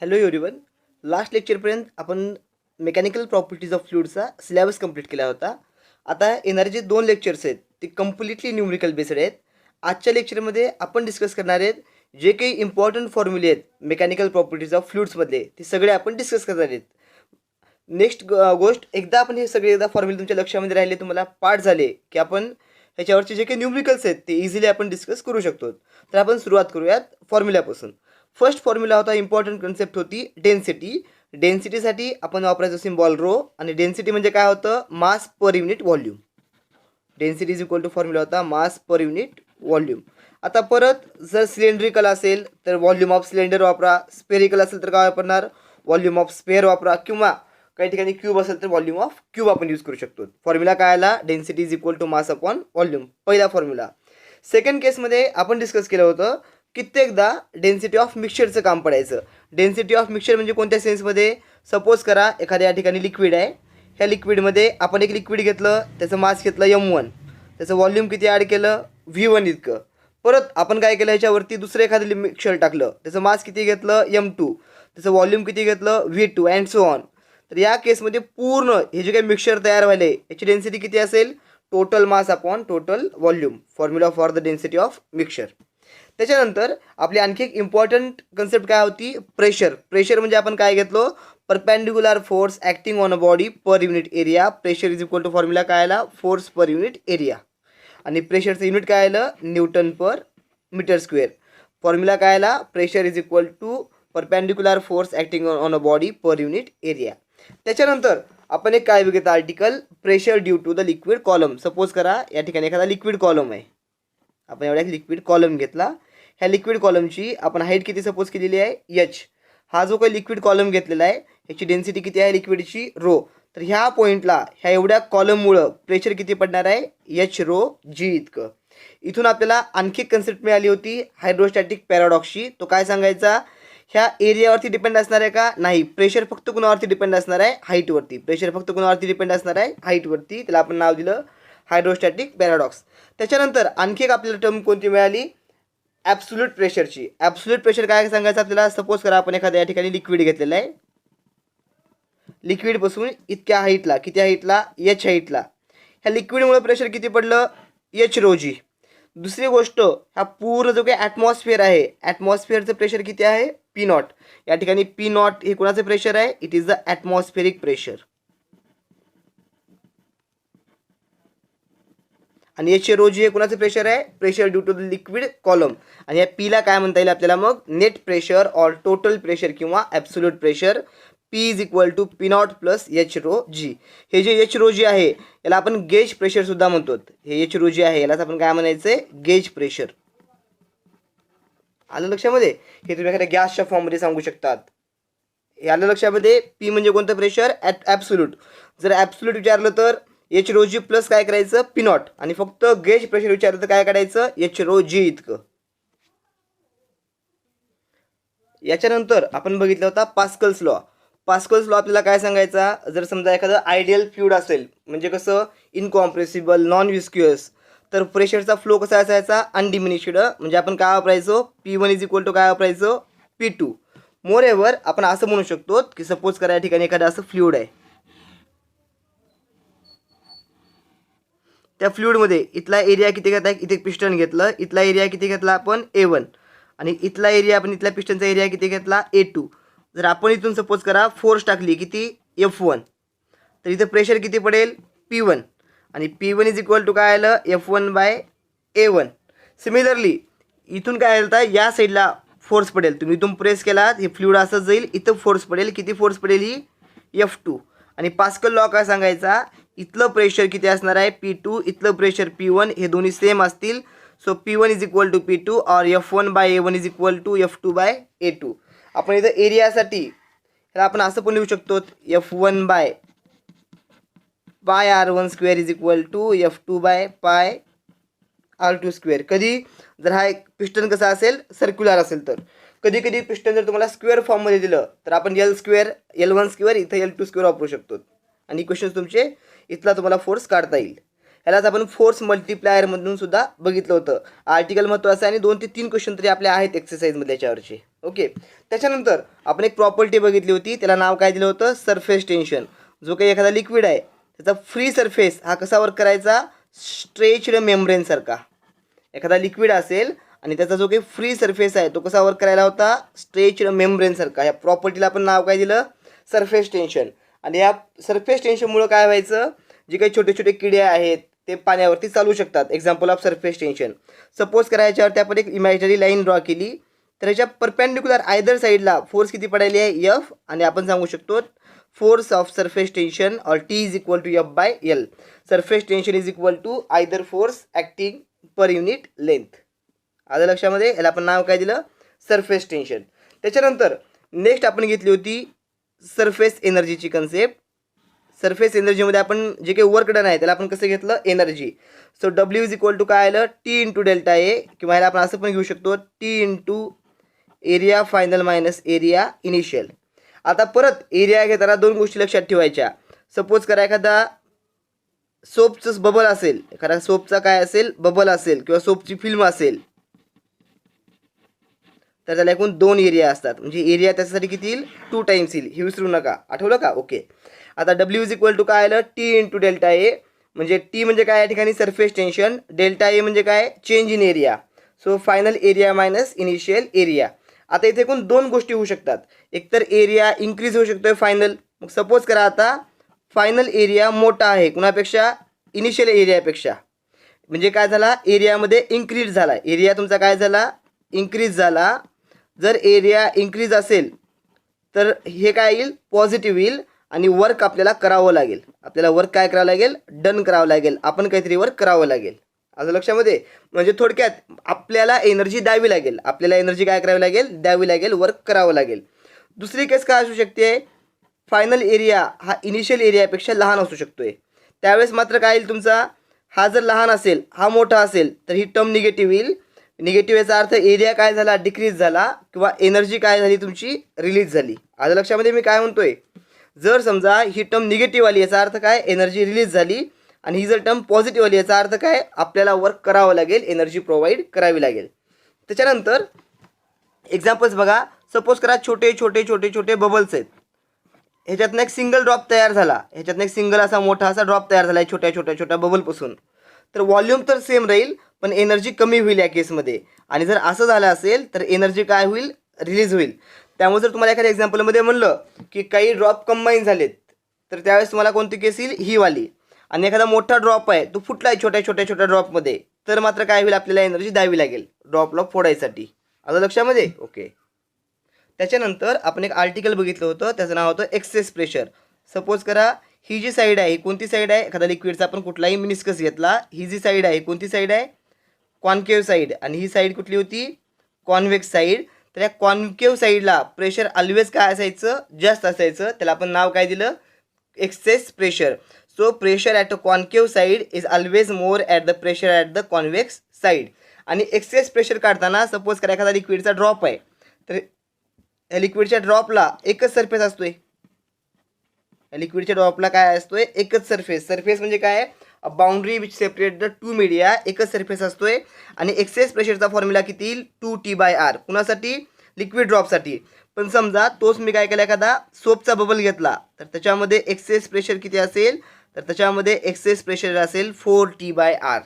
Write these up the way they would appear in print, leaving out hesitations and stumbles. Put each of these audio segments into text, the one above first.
Hello everyone. Last लेक्चरपर्यंत आपण mechanical properties of फ्लुइडचा सिलेबस कंप्लीट केला होता. आता येणारे जे 2 लेक्चर्स आहेत ते कम्प्लिटली न्यूमरिकल बेस्ड आहेत. आजच्या लेक्चरमध्ये आपण डिस्कस करणार आहेत जे काही इम्पॉर्टंट फॉर्म्युले आहेत मेकॅनिकल प्रॉपर्टीज ऑफ फ्लुइड्समधले, ते सगळे आपण डिस्कस करणार आहेत. नेक्स्ट गोष्ट, एकदा आपण हे सगळे फॉर्म्युले तुमच्या लक्षामध्ये राहिले, तुम्हाला पाठ झाले की आपण ह्याच्यावरचे जे काही न्यूमरिकल्स आहेत ते इझिली आपण डिस्कस करू शकतो. तर आपण सुरुवात करूयात फॉर्म्युल्यापासून. फर्स्ट फॉर्म्युला होता, इम्पॉर्टंट कन्सेप्ट होती डेन्सिटी. डेन्सिटीसाठी आपण वापरायचं सिम्बॉल रो, आणि डेन्सिटी म्हणजे काय होतं, mass per unit volume. Density is equal to formula होता मास पर युनिट व्हॉल्यूम. आता परत जर सिलेंड्रिकल असेल तर व्हॉल्यूम ऑफ सिलेंडर वापरा, स्पेरिकल असेल तर काय वापरणार, व्हॉल्यूम ऑफ स्पेअर वापरा, किंवा काही ठिकाणी क्यूब असेल तर व्हॉल्यूम ऑफ क्यूब आपण यूज करू शकतो. फॉर्म्युला काय आला, density is equal to mass upon volume, पहिला फॉर्म्युला. सेकंड केसमध्ये आपण डिस्कस केलं होतं कित्येकदा डेन्सिटी ऑफ मिक्सचरचं काम पडायचं. डेन्सिटी ऑफ मिक्सचर म्हणजे कोणत्या सेन्समध्ये, सपोज करा एखाद्या ठिकाणी लिक्विड आहे, ह्या लिक्विडमध्ये आपण एक लिक्विड घेतलं, त्याचं मास घेतलं M1, त्याचं व्हॉल्यूम किती ॲड केलं, V1 इतकं. परत आपण काय केलं, ह्याच्यावरती दुसरं एखादं मिक्सचर टाकलं, त्याचं मास किती घेतलं M2, त्याचं व्हॉल्यूम किती घेतलं V2 अँड सो ऑन. तर या केसमध्ये पूर्ण हे जे काही मिक्सचर तयार व्हायले याची डेन्सिटी किती असेल, total mass upon total volume, formula for the density of mixture. त्याच्यानंतर आपली आणखी एक इम्पॉर्टंट कन्सेप्ट काय होती, प्रेशर. प्रेशर म्हणजे आपण काय घेतलो, perpendicular force acting on a body per unit area. Pressure is equal to formula काय आला, फोर्स पर युनिट एरिया. आणि प्रेशरचं युनिट काय आलं, newton per metre square. Formula काय आला, pressure is equal to perpendicular force acting on a body per unit area. त्याच्यानंतर आपण एक काय बघितलं article, pressure due to the liquid column. Suppose करा या ठिकाणी एखादा लिक्विड कॉलम आहे, आपण एवढा एक लिक्विड कॉलम घेतला. ह्या लिक्विड कॉलमची आपण हाईट किती सपोज केलेली आहे, H. हा जो काही लिक्विड कॉलम घेतलेला आहे ह्याची डेन्सिटी किती आहे लिक्विडची, रो. तर ह्या पॉईंटला ह्या एवढ्या कॉलममुळं प्रेशर किती पडणार आहे, H रो G इतकं. इथून आपल्याला आणखी कन्सेप्ट मिळाली होती हायड्रोस्टॅटिक पॅराडॉक्सची. तो काय सांगायचा, ह्या एरियावरती डिपेंड असणार आहे का, नाही. प्रेशर फक्त कुणावरती डिपेंड असणार आहे, हाईटवरती. प्रेशर फक्त कुणावरती डिपेंड असणार आहे, हाईटवरती. त्याला आपण नाव दिलं हायड्रोस्टॅटिक पॅराडॉक्स. त्याच्यानंतर आणखी एक आपल्याला टर्म कोणती मिळाली, ॲब्सोल्यूट प्रेशरची. ॲब्सोल्यूट प्रेशर काय सांगायचं आपल्याला, सपोज करा आपण एखाद्या या ठिकाणी लिक्विड घेतलेलं आहे, लिक्विडपासून इतक्या हाईटला, किती हाईटला, H हाईटला. ह्या लिक्विडमुळे प्रेशर किती पडलं, H रो G. दुसरी गोष्ट, हा पूर्ण जो काही ॲटमॉस्फिअर आहे, ॲटमॉस्फिअरचं प्रेशर किती आहे, P0. या ठिकाणी P0 हे कोणाचं प्रेशर आहे, it is the atmospheric pressure. आणि H रो G हे कोणाचं प्रेशर आहे, pressure due to the liquid column. आणि या Pला काय म्हणता येईल आपल्याला मग, net pressure or total pressure किंवा absolute pressure. P is equal to P0 plus H rho G. हे जे H रो G आहे याला आपण गेज प्रेशर सुद्धा म्हणतो. हे H रो G आहे यालाच आपण काय म्हणायचं आहे, गेज प्रेशर. आलं लक्षामध्ये, हे तुम्ही एखाद्या गॅसच्या फॉर्ममध्ये सांगू शकतात. हे आलं लक्षामध्ये, P म्हणजे कोणतं प्रेशर, ॲब्सोल्यूट. जर ॲब्सोल्यूट विचारलं तर H रो G प्लस काय करायचं, P0. आणि फक्त गेज प्रेशर विचारलं तर काय काढायचं, H रो G इतकं. याच्यानंतर आपण बघितलं होता पास्कल्स लॉ. पास्कल्स लॉ आपल्याला काय सांगायचा, जर समजा एखादं आयडियल फ्लुइड असेल, म्हणजे कसं इनकॉम्प्रेसिबल, नॉन विस्क्युअस, तर प्रेशरचा फ्लो कसा असायचा, अनडिमिनिश्ड. म्हणजे आपण काय वापरायचो, P1 इज इक्वल टू काय वापरायचो, P2. मोर एव्हर आपण असं म्हणू शकतो की सपोज करा या ठिकाणी एखादं असं फ्लुइड आहे, त्या फ्लुइडमध्ये इथला एरिया किती घेतला, इथे पिस्टन घेतलं, इथला एरिया किती घेतला आपण A1, आणि इथला एरिया आपण इथल्या पिस्टनचा एरिया किती घेतला A2. जर आपण इथून सपोज करा फोर्स टाकली किती, F1, तर इथं प्रेशर किती पडेल, P1. आणि P1 इज इक्वल टू काय आलं, F1 बाय A1. सिमिलरली इथून काय आलं, तर या साईडला फोर्स पडेल, तुम्ही इथून प्रेस केला हे फ्लुइड असं जाईल, इथं फोर्स पडेल, किती फोर्स पडेल ही, F2. आणि पास्कल लॉ काय सांगायचा, इथलं प्रेशर किती असणार आहे, P2, इथलं प्रेशर P1, हे दोन्ही सेम असतील. So P1 is equal to P2 और F1 by A1 is equal to F2 by A2. आपण इथं एरियासाठी ह्याला आपण असं पण लिहू शकतो, F1 by pi R1 square is equal to F2 by pi R2 square. कधी जर हा एक पिस्टन कसा असेल, सर्क्युलर असेल तर. कधी कधी पिस्टन जर तुम्हाला स्क्वेअर फॉर्ममध्ये दिलं तर आपण L स्क्वेअर, L1 स्क्वेअर, इथं L2 स्क्वेअर वापरू शकतो. आणि क्वेश्चन तुमचे इथला तुम्हाला फोर्स काढता येईल. ह्यालाच आपण फोर्स मल्टिप्लायरमधून सुद्धा बघितलं होतं. आर्टिकल महत्त्वाचं आहे आणि 2 ते 3 क्वेश्चन तरी आपले आहेत एक्सरसाइजमध्ये याच्यावरचे. ओके. त्याच्यानंतर आपण एक प्रॉपर्टी बघितली होती, त्याला नाव काय दिलं होतं, सरफेस टेन्शन. जो काही एखादा लिक्विड आहे त्याचा फ्री सरफेस हा कसा वर्क करायचा, स्ट्रेच्ड मेम्ब्रेनसारखा. एखादा लिक्विड असेल आणि त्याचा जो काही फ्री सरफेस आहे तो कसा वर्क करायला होता, स्ट्रेच्ड मेम्ब्रेनसारखा. या प्रॉपर्टीला आपण नाव काय दिलं, सरफेस टेन्शन. आणि या सरफेस टेन्शनमुळं काय व्हायचं, जे काही छोटे छोटे किडे आहेत ते पाण्यावरती चालू शकतात. Example of surface tension. Suppose करायच्यावरती आपण एक इमॅजिनरी लाईन ड्रॉ केली तर ह्याच्या परपेंडिक्युलर आयदर साईडला फोर्स किती पडायली आहे, एफ. आणि आपण सांगू शकतो फोर्स ऑफ सरफेस टेन्शन और T is equal to F by L. Surface tension is equal to either force acting per unit length. आलं लक्षामध्ये. याला आपण नाव काय दिलं, सरफेस टेन्शन. त्याच्यानंतर नेक्स्ट आपण घेतली होती सरफेस एनर्जीची कन्सेप्ट. सरफेस एनर्जीमध्ये आपण जे काही वर्क डन आहे त्याला आपण कसं घेतलं, energy. So W is equal to काय आलं, टी इंटू डेल्टा ए. किंवा ह्याला आपण असं पण घेऊ शकतो, T into area final minus area initial. आता परत एरिया घेताना 2 गोष्टी लक्षात ठेवायच्या. सपोज करा एखादा सोपचं बबल असेल, एखादा सोपचा काय असेल, बबल असेल किंवा सोपची फिल्म असेल तर त्याला एकूण 2 एरिया असतात. म्हणजे एरिया त्याच्यासाठी किती येईल, 2 टाइम्स येईल. हे विसरू नका. आठवलं का. ओके. आता डब्ल्यू इज इक्वल टू काय आलं, टी इंटू डेल्टा ए. म्हणजे टी म्हणजे काय या ठिकाणी, सरफेस टेन्शन. डेल्टा ए म्हणजे काय, change in area. So final area minus initial area. आता इथे एकूण 2 गोष्टी होऊ शकतात. एकतर एरिया इन्क्रीज होऊ शकतोय फायनल. मग सपोज करा आता फायनल एरिया मोठा आहे कुणापेक्षा, इनिशियल एरियापेक्षा. म्हणजे काय झाला, एरियामध्ये इन्क्रीज झाला. एरिया तुमचा काय झाला, इन्क्रीज झाला. जर एरिया इन्क्रीज असेल तर हे काय येईल, पॉझिटिव्ह येईल. आणि वर्क आपल्याला करावं लागेल. आपल्याला वर्क काय करावं लागेल, डन करावं लागेल. आपण काहीतरी वर्क करावं लागेल. असं लक्षामध्ये. म्हणजे थोडक्यात आपल्याला एनर्जी द्यावी लागेल. आपल्याला एनर्जी काय करावी लागेल, द्यावी लागेल, वर्क करावं लागेल. दुसरी केस काय असू शकते, फायनल एरिया हा इनिशियल एरियापेक्षा लहान असू शकतोय. त्यावेळेस मात्र काय येईल तुमचा, हा जर लहान असेल हा मोठा असेल तर ही टर्म निगेटिव्ह येईल. निगेटिव्ह याचा अर्थ एरिया काय झाला, डिक्रीज झाला किंवा एनर्जी काय झाली तुमची, रिलीज झाली. आता लक्षामध्ये मी काय म्हणतोय, जर समजा ही टर्म निगेटिव्ह आली याचा अर्थ काय, एनर्जी रिलीज झाली. आणि ही जर टर्म पॉझिटिव्ह आली याचा अर्थ काय, आपल्याला वर्क करावं लागेल, एनर्जी प्रोव्हाइड करावी लागेल. त्याच्यानंतर एक्झाम्पल्स बघा. सपोज करा छोटे छोटे छोटे छोटे बबल्स आहेत. ह्याच्यातनं एक सिंगल ड्रॉप तयार झाला. ह्याच्यातनं एक सिंगल असा मोठा असा ड्रॉप तयार झाला आहे छोट्या छोट्या छोट्या बबलपासून. तर व्हॉल्यूम तर सेम राहील पण एनर्जी कमी होईल या केसमध्ये. आणि जर असं झालं असेल तर एनर्जी काय होईल, रिलीज होईल. त्यामुळे जर तुम्हाला एखाद्या एक्झाम्पलमध्ये म्हणलं की काही ड्रॉप कंबाईन झालेत तर त्यावेळेस तुम्हाला कोणती केस येईल, ही वाली. आणि एखादा मोठा ड्रॉप आहे तो फुटला आहे छोट्या छोट्या छोट्या ड्रॉपमध्ये तर मात्र काय होईल, आपल्याला एनर्जी द्यावी लागेल ड्रॉपला फोडायसाठी. आलं लक्षामध्ये. ओके. त्याच्यानंतर आपण एक आर्टिकल बघितलं होतं, त्याचं नाव होतं एक्सेस प्रेशर. सपोज करा ही जी साईड आहे, कोणती साईड आहे, एखादा लिक्विडचा आपण कुठलाही मिनिस्कस घेतला, ही जी साईड आहे कोणती साईड आहे, कॉन्केव्ह साईड. आणि ही साईड कुठली होती, कॉन्व्हेक्स साईड. तर या कॉन्केव्ह साईडला प्रेशर ऑलवेज काय असायचं, जास्त असायचं. त्याला आपण नाव काय दिलं, excess pressure. So pressure at a concave side is always more at the pressure at the convex side. आणि एक्सेस प्रेशर काढताना सपोज करा एखादा लिक्विडचा ड्रॉप आहे तर या लिक्विडच्या ड्रॉपला एकच सरफेस असतोय. या लिक्विडच्या ड्रॉपला काय असतोय, एकच सरफेस. सरफेस म्हणजे काय, a boundary which separate the 2 media. एकच सरफेस असतोय. आणि एक्सेस प्रेशरचा फॉर्म्युला किती येईल, 2T/R. कुणासाठी, लिक्विड ड्रॉपसाठी. पण समजा तोच मी काय केला, एखादा सोपचा बबल घेतला तर त्याच्यामध्ये एक्सेस प्रेशर किती असेल, तर त्याच्यामध्ये एक्सेस प्रेशर असेल 4T/R.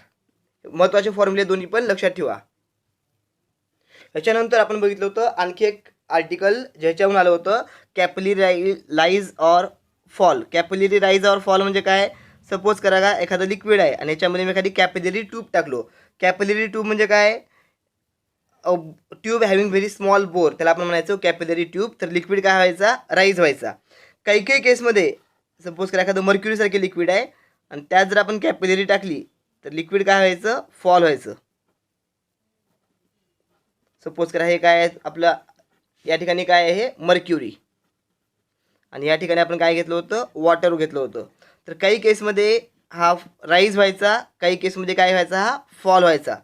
महत्त्वाचे फॉर्म्युले दोन्ही पण लक्षात ठेवा. याच्यानंतर आपण बघितलं होतं आणखी एक आर्टिकल ज्याच्याहून आलं होतं, capillary rise or fall. Capillary rise or fall म्हणजे काय, सपोज करा का एखादं लिक्विड आहे आणि याच्यामध्ये मी एखादी कॅपिलरी ट्यूब टाकलो. कॅपिलरी ट्यूब म्हणजे काय, tube having very small bore, त्याला आपण म्हणायचो कॅपिलरी ट्यूब. तर लिक्विड काय व्हायचा, राईज व्हायचा. काही काही केसमध्ये सपोज करा एखादं मर्क्युरीसारखे लिक्विड आहे आणि त्यात जर आपण कॅपिलरी टाकली तर लिक्विड काय व्हायचं, फॉल व्हायचं. सपोज करा हे काय आहे आपलं, या ठिकाणी काय आहे, मर्क्युरी. आणि या ठिकाणी आपण काय घेतलं होतं, वॉटर घेतलं होतं. तर काही केसमध्ये हा राईज व्हायचा, काही केसमध्ये काय व्हायचा, हा फॉल व्हायचा.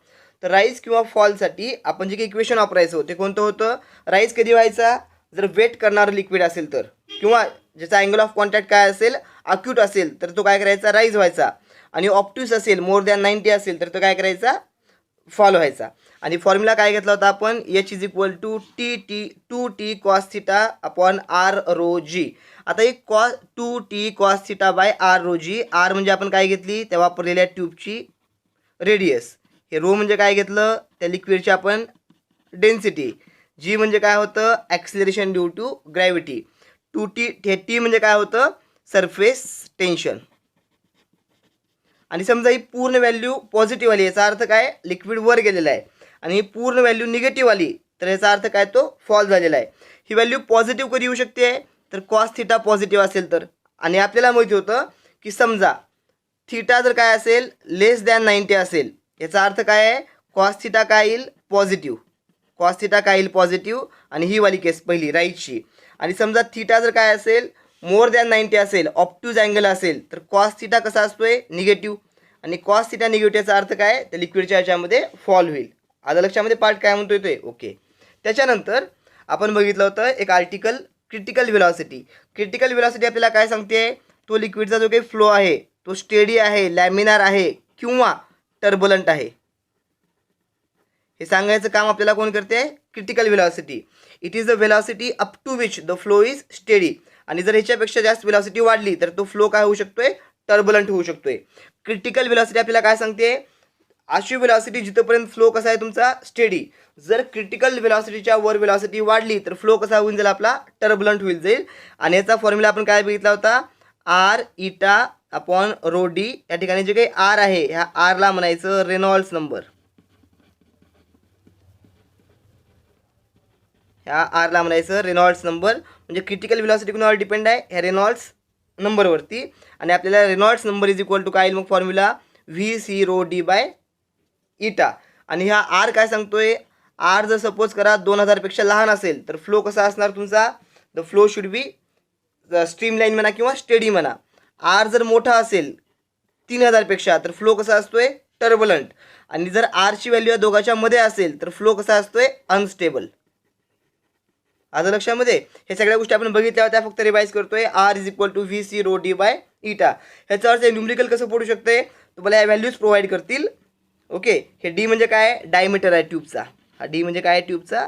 तर राईज किंवा फॉलसाठी आपण जे काही इक्वेशन वापरायचं ते कोणतं होतं, राईज कधी व्हायचा, जर वेट करणारं लिक्विड असेल तर, किंवा ज्याचा अँगल ऑफ कॉन्टॅक्ट काय असेल, अक्यूट असेल तर तो काय करायचा, राईज व्हायचा. आणि ऑप्ट्यूज असेल मोर दॅन 90 असेल तर तो काय करायचा, फॉलो व्हायचा. आणि फॉर्म्युला काय घेतला होता आपण, H is equal to two T cos theta upon R rho G. आता एक two T cos theta by R rho G. R म्हणजे आपण काय घेतली त्या वापरलेल्या ट्यूबची रेडियस, हे रो म्हणजे काय घेतलं त्या लिक्विडची आपण डेन्सिटी, जी म्हणजे काय होतं acceleration due to gravity, T म्हणजे काय होतं सरफेस टेन्शन. आणि समजा ही पूर्ण व्हॅल्यू पॉझिटिव्ह आली, याचा अर्थ काय लिक्विड वर गेलेला आहे. आणि ही पूर्ण व्हॅल्यू निगेटिव्ह आली तर याचा अर्थ काय तो फॉल झालेला आहे. ही व्हॅल्यू पॉझिटिव्ह कधी येऊ शकते तर कॉस थिटा पॉझिटिव्ह असेल तर. आणि आपल्याला माहिती होतं की समजा थिटा जर काय असेल लेस दॅन 90 असेल, याचा अर्थ काय आहे कॉस थिटा काय येईल पॉझिटिव्ह, कॉस थिटा काय येईल पॉझिटिव्ह. आणि ही वाली केस पहिली राईटची. आणि समजा थिटा जर काय असेल मोर दॅन 90 असेल, ऑप्ट्यूज अँगल असेल तर कॉस थिटा कसा असतोय निगेटिव्ह. आणि कॉस थिटा निगेटिव्हचा अर्थ काय तर लिक्विडच्या ह्याच्यामध्ये फॉल होईल. आता लक्षामध्ये पार्ट काय म्हणतोय ते ओके. त्याच्यानंतर आपण बघितलं होतं एक article critical velocity. Critical velocity आपल्याला काय सांगते, तो लिक्विडचा जो काही फ्लो आहे तो स्टेडी आहे, लॅमिनार आहे किंवा टर्बुलंट आहे, हे सांगायचं काम आपल्याला कोण करते critical velocity. It is the velocity up to which the flow is steady. आणि जर ह्याच्यापेक्षा जास्त व्हेलॉसिटी वाढली तर तो फ्लो काय होऊ शकतोय टर्बुलंट होऊ शकतोय. क्रिटिकल व्हेलॉसिटी आपल्याला काय सांगते, अशी व्हेलॉसिटी जिथपर्यंत फ्लो कसा आहे तुमचा स्टेडी. जर क्रिटिकल व्हेलॉसिटीच्या वर व्हेलॉसिटी वाढली तर फ्लो कसा होऊन जाईल आपला टर्बुलंट होईल जाईल. आणि याचा फॉर्म्युला आपण काय बघितला होता आर इटा अपॉन रो डी. या ठिकाणी जे काही आर आहे ह्या आरला म्हणायचं रेनॉल्ड्स नंबर, ह्या आरला म्हणायचं रेनॉल्ड्स नंबर. म्हणजे क्रिटिकल व्हेलॉसिटी कुणावर डिपेंड आहे ह्या रेनॉल्ड्स नंबरवरती. आणि आपल्याला Reynolds number is equal to काय मग formula V C rho D by eta. आणि ह्या आर काय सांगतोय, आर जर सपोज करा 2000 पेक्षा लहान असेल तर फ्लो कसा असणार तुमचा, the flow should be streamline म्हणा किंवा स्टेडी म्हणा. आर जर मोठा असेल 3000 पेक्षा तर फ्लो कसा असतोय टर्बुलंट. आणि जर आरची व्हॅल्यू या दोघांच्या मध्ये असेल तर फ्लो कसा असतोय अनस्टेबल. आता लक्षामध्ये हे सगळ्या गोष्टी आपण बघितल्या होत्या, फक्त रिवाइज करतोय. R is equal to V C rho D by eta. ह्याचा अर्थ न्यूमरिकल कसं पडू शकते तुम्हाला या व्हॅल्यूज प्रोव्हाइड करतील. ओके, हे डी म्हणजे काय डायमीटर आहे ट्यूबचा, हा डी म्हणजे काय ट्यूबचा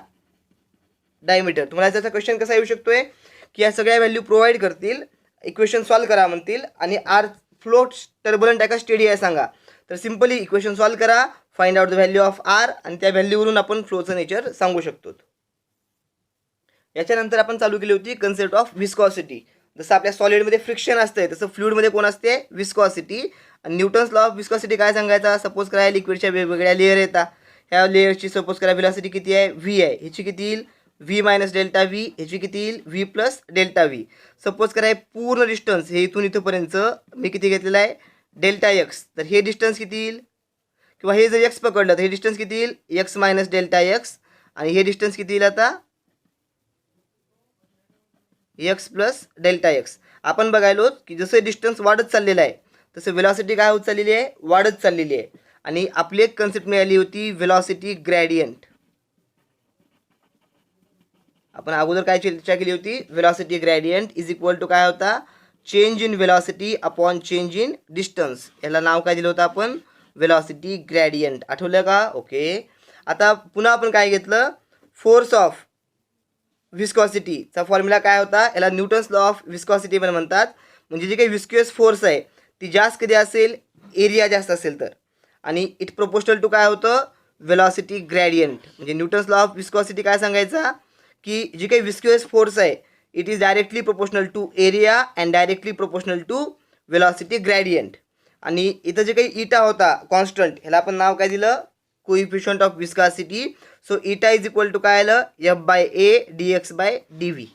डायमीटर. तुम्हाला याचा क्वेश्चन कसा येऊ शकतोय की या सगळ्या व्हॅल्यू प्रोव्हाइड करतील, इक्वेशन सॉल्व करा म्हणतील आणि आर फ्लो टर्बुलंट आहे का स्टेडी आहे सांगा. तर सिम्पली इक्वेशन सॉल्व करा, find out the value of R आणि त्या व्हॅल्यूवरून आपण फ्लोचं नेचर सांगू शकतो. याच्यानंतर आपण चालू केली होती कन्सेप्ट ऑफ विस्कॉसिटी. जसं आपल्या सॉलिडमध्ये फ्रिक्शन असते तसं फ्लुइडमध्ये कोण असते विस्कॉसिटी. आणि न्यूटन्स लॉ ऑफ विस्कॉसिटी काय सांगायचा, सपोज करा लिक्विडच्या वेगवेगळ्या लेअर येतात, ह्या लेअरची सपोज करा व्हेलॉसिटी किती आहे व्ही आहे, ह्याची किती येईल व्ही मायनस डेल्टा व्ही, ह्याची किती येईल V plus delta V. Suppose करा हे पूर्ण डिस्टन्स हे इथून इथंपर्यंत मी किती घेतलेलं आहे डेल्टा एक्स, तर हे डिस्टन्स किती येईल, किंवा हे जर एक्स पकडलं तर हे डिस्टन्स किती येईल एक्स मायनस डेल्टा एक्स. आणि हे डिस्टन्स किती येईल आता एक्स प्लस डेल्टा एक्स. आपण बघायलो की जसं डिस्टन्स वाढत चाललेलं आहे तसं व्हेलॉसिटी काय होत चाललेली आहे वाढत चाललेली आहे. आणि आपली एक कन्सेप्ट मिळाली होती व्हेलॉसिटी ग्रॅडियंट. आपण अगोदर काय चर्चा केली होती, velocity gradient is equal to काय होता change in velocity upon change in distance. याला नाव काय दिलं होतं आपण व्हेलॉसिटी ग्रॅडियंट, आठवलं का ओके. आता पुन्हा आपण काय घेतलं फोर्स ऑफ विस्कॉसिटीचा फॉर्म्युला काय होता, याला न्यूटन्स लॉ ऑफ विस्कॉसिटी पण म्हणतात. म्हणजे जी काही विस्क्युअस फोर्स आहे ती जास्त कधी असेल एरिया जास्त असेल तर, आणि इट प्रोपोर्शनल टू काय होतं व्हेलॉसिटी ग्रॅडियंट. म्हणजे न्यूटन्स लॉ ऑफ विस्कॉसिटी काय सांगायचा की जी काही विस्क्युअस फोर्स आहे it is directly proportional to area and directly proportional to velocity gradient. आणि इथं जे काही इटा होता कॉन्स्टंट, ह्याला आपण नाव काय दिलं coefficient of viscosity. So eta is equal to काय आलं F by A D X by D V.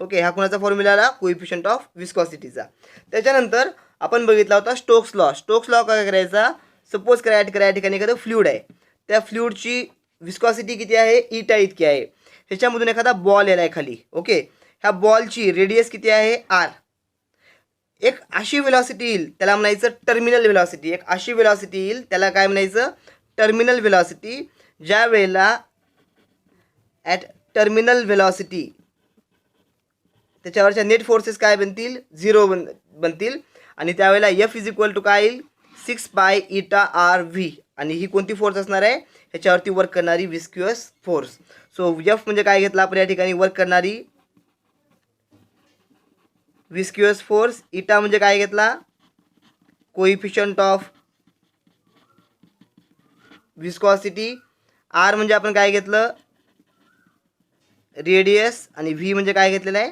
Okay, हा कोणाचा फॉर्म्युला आला कोइफिशियंट ऑफ विस्कॉसिटीचा. त्याच्यानंतर आपण बघितला होता स्टोक्स लॉ. स्टोक्स लॉ काय करायचा, सपोज करा या ठिकाणी एखादं फ्लुइड आहे, त्या फ्लुइडची विस्कॉसिटी किती आहे इटा इतकी आहे. ह्याच्यामधून एखादा बॉल येणार आहे खाली. ओके, ह्या बॉलची रेडियस किती आहे आर. एक अशी व्हेलॉसिटी येईल त्याला म्हणायचं टर्मिनल व्हेलॉसिटी. एक अशी व्हेलॉसिटी येईल त्याला काय म्हणायचं टर्मिनल व्हेलॉसिटी. ज्या वेळेला ॲट टर्मिनल व्हेलॉसिटी त्याच्यावरच्या नेट फोर्सेस काय बनतील झिरो बनतील. आणि त्यावेळेला एफ इज इक्वल टू काय येईल 6/η/v आणि ही कोणती फोर्स असणार आहे ह्याच्यावरती वर्क करणारी विस्क्युअस फोर्स. सो एफ म्हणजे काय घेतला आपण या ठिकाणी वर्क करणारी विस्क्युअस फोर्स. इटा म्हणजे काय घेतला कोइफिशियंट ऑफ विस्कॉसिटी. आर म्हणजे आपण काय घेतलं रेडियस आणि व्ही म्हणजे काय घेतलेलं आहे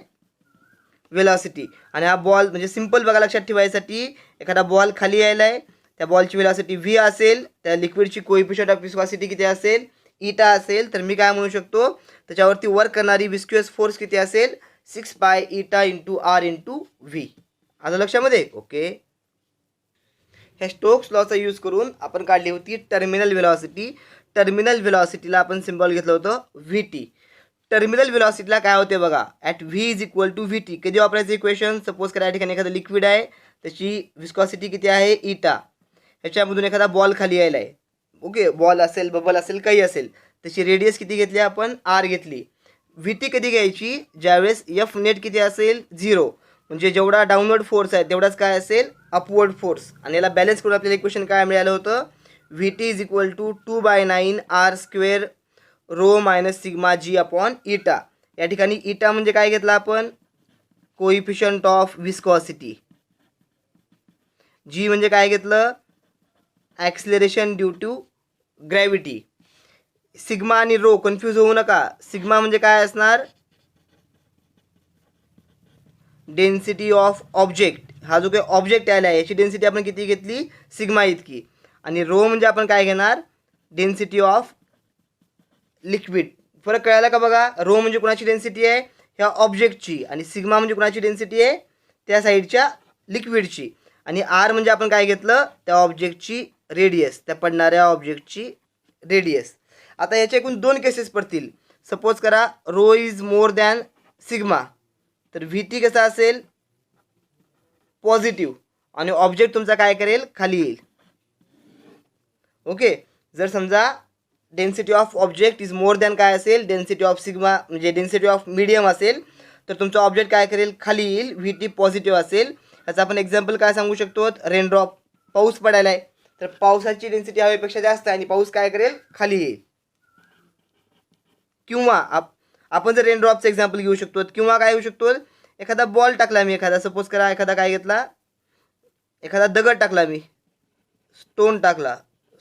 वेलॉसिटी. आणि हा बॉल म्हणजे सिंपल बघा लक्षात ठेवायसाठी एखादा बॉल खाली यायला आहे त्या बॉलची वेलॉसिटी व्ही असेल त्या लिक्विडची कोइफिशियंट ऑफ विस्कॉसिटी किती असेल इटा असेल तर मी काय म्हणू शकतो त्याच्यावरती वर्क करणारी विस्क्युअस फोर्स किती असेल 6/η/r/v. आलं लक्षामध्ये. ओके ह्या स्टोक्स लॉचा यूज करून आपण काढली होती टर्मिनल वेलॉसिटी. टर्मिनल वेलॉसिटीला आपण सिम्बॉल घेतलं होतं व्ही टी. टर्मिनल वेलॉसिटीला काय होते बघा at V is equal to V T. कधी वापरायचं इक्वेशन सपोज करा या ठिकाणी एखादं लिक्विड आहे त्याची विस्कॉसिटी किती आहे इटा. ह्याच्यामधून एखादा बॉल खाली यायला आहे. ओके बॉल असेल बबल असेल काही असेल त्याची रेडियस किती घेतली आपण आर घेतली. व्ही टी कधी घ्यायची ज्यावेळेस एफ नेट किती असेल 0 म्हणजे जेवढा डाऊनवर्ड फोर्स आहे तेवढाच काय असेल अपवर्ड फोर्स. आणि याला बॅलन्स करून आपल्याला इक्वेशन काय मिळालं होतं V T is equal to 2/9r² rho minus sigma g upon eta. या ठिकाणी इटा म्हणजे काय घेतला आपण कोइफिशियंट ऑफ विस्कॉसिटी. जी म्हणजे काय घेतलं acceleration due to gravity. Sigma आणि रो कन्फ्यूज होऊ नका. सिग्मा म्हणजे काय असणार डेन्सिटी ऑफ ऑब्जेक्ट. हा जो काही ऑब्जेक्ट आला आहे याची डेन्सिटी आपण किती घेतली सिग्मा इतकी. आणि रो म्हणजे आपण काय घेणार डेन्सिटी ऑफ लिक्विड. फरक कळाला का बघा. रो म्हणजे कोणाची डेन्सिटी आहे ह्या ऑब्जेक्टची आणि सिग्मा म्हणजे कोणाची डेन्सिटी आहे त्या साईडच्या लिक्विडची. आणि आर म्हणजे आपण काय घेतलं त्या ऑब्जेक्टची रेडियस त्या पडणाऱ्या ऑब्जेक्टची रेडियस. आता याच्या एकूण 2 केसेस पडतील. सपोज करा rho is more than sigma तर व्ही टी कसा असेल पॉझिटिव्ह आणि ऑब्जेक्ट तुमचा काय करेल खाली येईल. ओके जर समजा density of object is more than काय असेल डेन्सिटी ऑफ सिग्मा म्हणजे डेन्सिटी ऑफ मीडियम असेल तर तुमचा ऑब्जेक्ट काय करेल खाली येईल. व्ही टी पॉझिटिव्ह असेल. याचा आपण एक्झाम्पल काय सांगू शकतो रेनड्रॉप. पाऊस पडायला आहे तर पावसाची डेन्सिटी हवेपेक्षा जास्त आहे आणि पाऊस काय करेल खाली येईल. किंवा आपण जर रेनड्रॉपचं एक्झाम्पल घेऊ शकतो किंवा काय घेऊ शकतो एखादा बॉल टाकला मी एखादा सपोज करा एखादा काय घेतला एखादा दगड टाकला मी स्टोन टाकला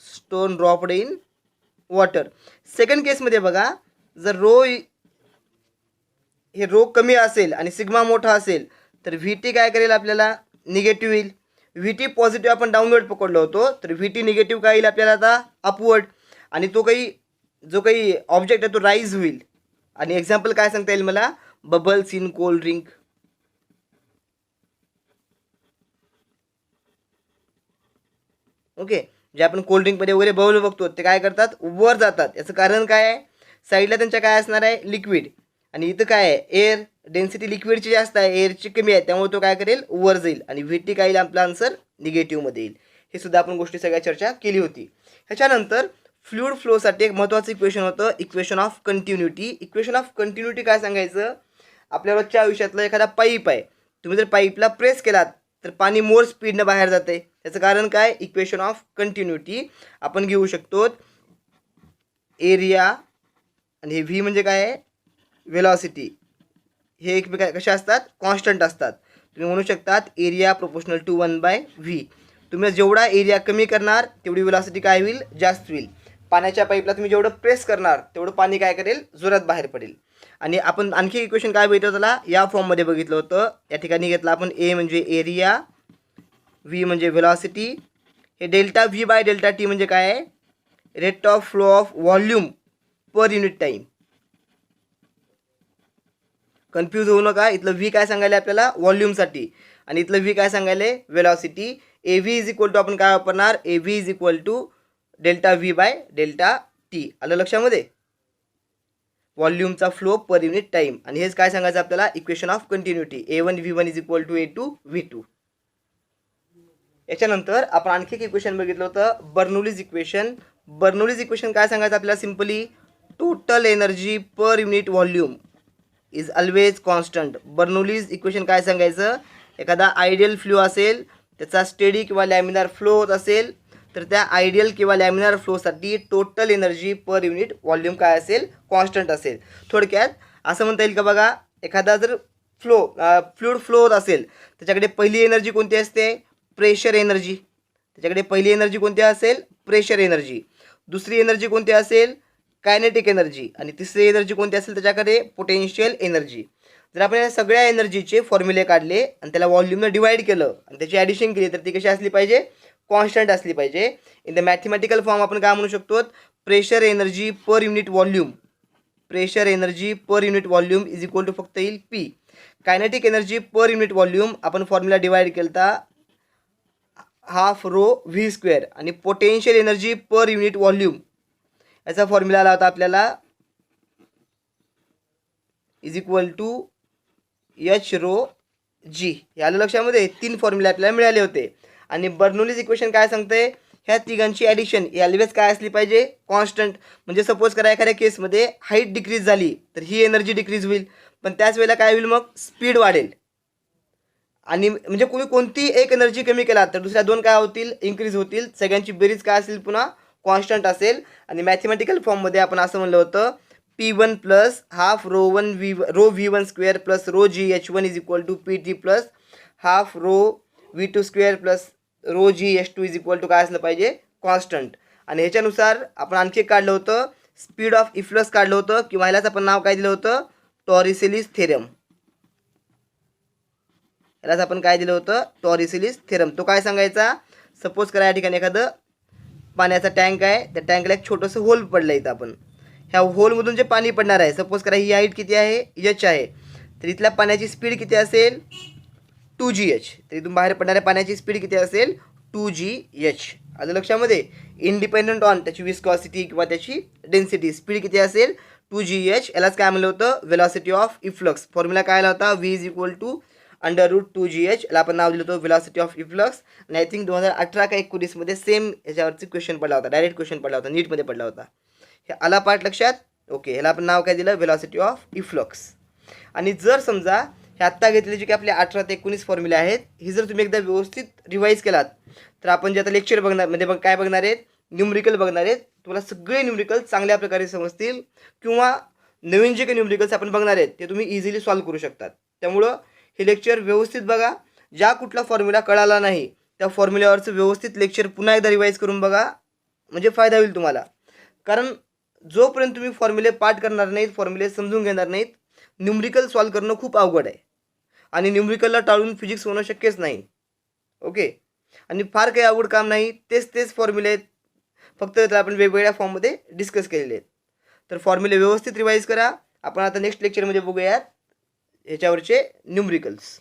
stone dropped in water. Second केसमध्ये बघा जर हे रो कमी असेल आणि सिग्मा मोठा असेल तर व्ही टी काय करेल आपल्याला निगेटिव्ह येईल. व्ही टी पॉझिटिव्ह आपण डाऊनवर्ड पकडलो होतो तर व्ही टी निगेटिव्ह काय येईल आपल्याला आता अपवर्ड. आणि जो काही ऑब्जेक्ट आहे तो राईज होईल. आणि एक्झाम्पल काय सांगता येईल मला bubbles in cold drink. Okay जे आपण कोल्ड ड्रिंकमध्ये वगैरे बबल बघतो ते काय करतात वर जातात. याचं कारण काय आहे साईडला त्यांच्या काय असणार आहे लिक्विड आणि इथं काय आहे एअर. डेन्सिटी लिक्विडची जास्त आहे एअरची कमी आहे त्यामुळे तो काय करेल वर जाईल आणि व्ही टी काय येईल आपला आन्सर निगेटिव्हमध्ये येईल. हे सुद्धा आपण गोष्टी सगळ्या चर्चा केली होती. ह्याच्यानंतर फ्लुइड फ्लोसाठी एक महत्त्वाचं इक्वेशन होतं equation of continuity. Equation of continuity काय सांगायचं आपल्या रोजच्या आयुष्यातलं एखादा पाईप आहे तुम्ही जर पाईपला प्रेस केलात तर पाणी मोर स्पीडनं बाहेर जाते. याचं कारण काय इक्वेशन ऑफ कंटिन्युटी आपण घेऊ शकतो एरिया आणि हे व्ही म्हणजे काय आहे वेलॉसिटी. हे एकमेका कशा असतात कॉन्स्टंट असतात. तुम्ही म्हणू शकतात एरिया प्रोपोर्शनल टू 1/v. तुम्ही जेवढा एरिया कमी करणार तेवढी वेलॉसिटी काय होईल जास्त होईल. पाण्याच्या पाईपला तुम्ही जेवढं प्रेस करणार तेवढं पाणी काय करेल जोरात बाहेर पडेल. आणि आपण आणखी इक्वेशन काय बघितलं त्याला या फॉर्ममध्ये बघितलं होतं. या ठिकाणी घेतलं आपण ए म्हणजे एरिया व्ही म्हणजे वेलॉसिटी. हे ΔV/ΔT म्हणजे काय आहे rate of flow of volume per unit time. Confuse होऊ नका. इथलं व्ही काय सांगायला आपल्याला व्हॉल्यूमसाठी आणि इथलं व्ही काय सांगायला velocity. A V is equal to आपण काय वापरणार A V is equal to ΔV/ΔT. आलं लक्षामध्ये व्हॉल्यूमचा फ्लो पर युनिट टाईम. आणि हेच काय सांगायचं आपल्याला equation of continuity A1V1 is equal to A2V2. याच्यानंतर आपण आणखी एक इक्वेशन बघितलं होतं बर्नौलीज इक्वेशन. बर्नौलीज इक्वेशन काय सांगायचं आपल्याला simply total energy per unit volume is always constant. Bernoulli's equation काय सांगायचं एखादा आयडियल फ्लो असेल त्याचा स्टेडी किंवा लॅमिनार फ्लो होत असेल तर त्या आयडियल किंवा लॅमिनार फ्लोसाठी total energy per unit volume काय असेल, कॉन्स्टंट असेल. थोडक्यात असं म्हणता येईल का बघा, एखादा जर फ्लूइड फ्लो होत असेल त्याच्याकडे पहिली एनर्जी कोणती असते, प्रेशर एनर्जी. त्याच्याकडे पहिली एनर्जी कोणती असेल, प्रेशर एनर्जी. दुसरी एनर्जी कोणती असेल, कायनेटिक एनर्जी. आणि तिसरी एनर्जी कोणती असेल त्याच्याकडे, पोटेन्शियल एनर्जी. जर आपण या सगळ्या एनर्जीचे फॉर्म्युले काढले आणि त्याला व्हॉल्यूमनं डिवाइड केलं आणि त्याची ॲडिशन केली तर ती कशी असली पाहिजे, कॉन्स्टंट असली पाहिजे. इन द मॅथमॅटिकल फॉर्म आपण काय म्हणू शकतो, pressure energy per unit volume, pressure energy per unit volume is equal to फक्त येईल P. Kinetic energy per unit volume आपण फॉर्म्युला डिवाइड केला हाफ रो व्ही स्क्वेअर. आणि potential energy per unit volume याचा फॉर्म्युला आला होता आपल्याला is equal to H rho G. याला लक्षामध्ये 3 फॉर्म्युले आपल्याला मिळाले होते. आणि बर्नौलीज इक्वेशन काय सांगते, ह्या तिघांची ॲडिशन ऑलवेज काय असली पाहिजे, कॉन्स्टंट. म्हणजे सपोज करा एखाद्या केसमध्ये हाईट डिक्रीज झाली तर ही एनर्जी डिक्रीज होईल, पण त्याच वेळेला काय होईल, मग स्पीड वाढेल. आणि म्हणजे कोणती एक एनर्जी कमी केला तर दुसऱ्या 2 काय होतील, इन्क्रीज होतील. सगळ्यांची बेरीज काय असेल, पुन्हा कॉन्स्टंट असेल. आणि मॅथमॅटिकल फॉर्ममध्ये आपण असं म्हणलं होतं, P1 plus half rho V1 square plus rho GH1 is equal to PT plus half rho V2 square plus rho GH2 is equal to काय असलं पाहिजे, कॉन्स्टंट. आणि ह्याच्यानुसार आपण आणखी काढलं होतं, स्पीड ऑफ इफ्लक्स काढलं होतं, किंवा ह्यालाच आपण नाव काय दिलं होतं, टॉरिसेलीस थेरम. यालाच आपण काय दिलं होतं, टॉरिसेलीस थेरम. तो काय सांगायचा, सपोज करा या ठिकाणी एखादं पाण्याचा टँक आहे, त्या टँकला एक छोटंसं होल पडलं इथं. आपण ह्या होलमधून जे पाणी पडणार आहे, सपोज करा ही हाईट किती आहे, एच आहे, तर इथल्या पाण्याची स्पीड किती असेल, 2GH. तर इथून बाहेर पडणाऱ्या पाण्याची स्पीड किती असेल, 2GH. आलं लक्षामध्ये, इंडिपेंडंट ऑन त्याची विस्कॉसिटी किंवा त्याची डेन्सिटी, स्पीड किती असेल, 2GH. यालाच काय म्हणलं होतं, वेलॉसिटी ऑफ इफ्लक्स. फॉर्म्युला काय आला होता, V is equal to √2GH. याला आपण नाव दिलं होतं वेलॉसिटी ऑफ इफ्लक्स. आणि आय थिंक 2018 का 19मध्ये सेम याच्यावरती क्वेश्चन पडला होता, डायरेक्ट क्वेश्चन पडला होता, नीटमध्ये पडला होता. हे आला पार्ट लक्षात, ओके. ह्याला आपण नाव काय दिलं, वेलॉसिटी ऑफ इफ्लक्स. आणि जर समजा हे आत्ता घेतले जे की आपले 18 ते 19 फॉर्म्युले आहेत, ही जर तुम्ही एकदा व्यवस्थित रिवाईज केलात तर आपण जे आता लेक्चर बघणार म्हणजे काय बघणार आहेत, न्यूमरिकल बघणार आहेत. तुम्हाला सगळे न्यूमरिकल चांगल्या प्रकारे समजतील, किंवा नवीन जे काही न्यूमरिकल्स आपण बघणार आहेत ते तुम्ही इझिली सॉल्व्ह करू शकतात. त्यामुळं हे लेक्चर व्यवस्थित बघा. ज्या कुठला फॉर्म्युला कळाला नाही त्या फॉर्म्युल्यावरचं व्यवस्थित लेक्चर पुन्हा एकदा रिवाईज करून बघा, म्हणजे फायदा होईल तुम्हाला. कारण जोपर्यंत तुम्ही फॉर्म्युले पाठ करणार नाहीत, फॉर्म्युले समजून घेणार नाहीत, न्यूमरिकल सॉल्व्ह करणं खूप अवघड आहे. आणि न्यूमरिकलला टाळून फिजिक्स होणं शक्यच नाही, ओके. आणि फार काही अवघड काम नाही, तेच फॉर्म्युले आहेत, फक्त त्याला आपण वेगवेगळ्या फॉर्ममध्ये डिस्कस केलेले आहेत. तर फॉर्म्युले व्यवस्थित रिवाईज करा. आपण आता नेक्स्ट लेक्चरमध्ये बघूयात ह्याच्यावरचे न्यूमरिकल्स.